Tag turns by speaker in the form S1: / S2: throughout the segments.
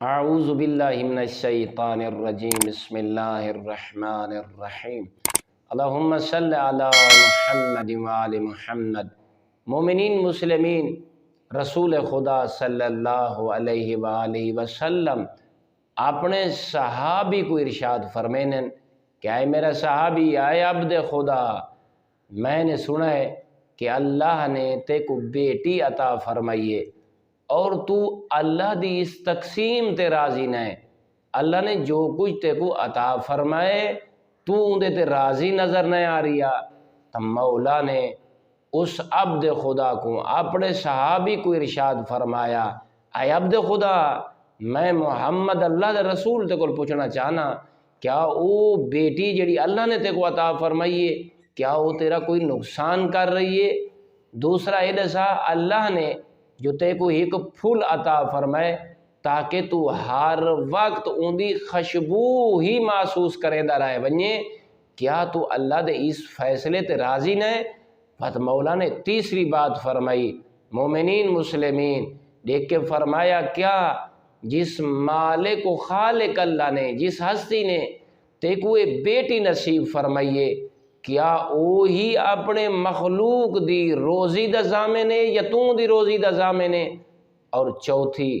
S1: اعوذ باللہ من الشیطان الرجیم بسم اللہ الرحمن الرحیم اللہم صلی علی محمد وآل محمد۔ مومنین مسلمین، رسول خدا صلی اللہ علیہ وآلہ وسلم اپنے صحابی کو ارشاد فرمائیں کہ اے میرا صحابی، اے عبد خدا، میں نے سنا ہے کہ اللہ نے تے کو بیٹی عطا فرمائیے اور تو اللہ دی اس تقسیم تے راضی نہ ہے۔ اللہ نے جو کچھ تے کو عطا فرمائے تو اندے تے راضی نظر نہ آ رہی ہے، تو مولا نے اس عبد خدا کو، اپنے صحابی کو ارشاد فرمایا، اے عبد خدا، میں محمد اللہ دے رسول تے کو پوچھنا چاہنا، کیا وہ بیٹی جڑی اللہ نے تے کو عطا فرمائی ہے، کیا وہ تیرا کوئی نقصان کر رہی ہے؟ دوسرا یہ دسا، اللہ نے جو تے کو ایک پھول عطا فرمائے تاکہ تو ہر وقت ان دی خوشبو ہی محسوس کرے دا رہے ونجے، کیا تو اللہ دے اس فیصلے تے راضی نہ ہے؟ پت مولا نے تیسری بات فرمائی، مومنین مسلمین دیکھ کے فرمایا، کیا جس مالک و خالق اللہ نے، جس ہستی نے تے کو ایک بیٹی نصیب فرمائیے، کیا وہی اپنے مخلوق دی روزی دا ضامن ہے یا تو دی روزی دا ضامن ہے؟ اور چوتھی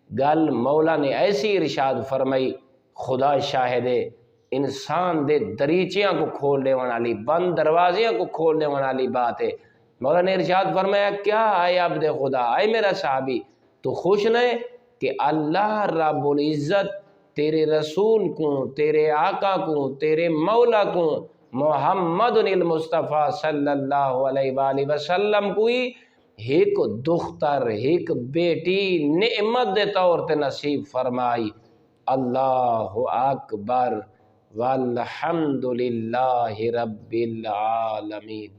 S1: گل مولا نے ایسی ارشاد فرمائی، خدا شاہد ہے، انسان دے دریچیاں کو کھولنے والی، بند دروازیاں کو کھولنے والی بات ہے۔ مولا نے ارشاد فرمایا، کیا اے عبد خدا، اے میرا صحابی، تو خوش نہ ہے کہ اللہ رب العزت تیرے رسول کو، تیرے آقا کو، تیرے مولا کو، محمد المصطفیٰ صلی اللہ علیہ وآلہ وسلم کوئی ایک دختر، ایک بیٹی نعمت دے طور تے نصیب فرمائی۔ اللہ اکبر والحمد للہ رب العالمین۔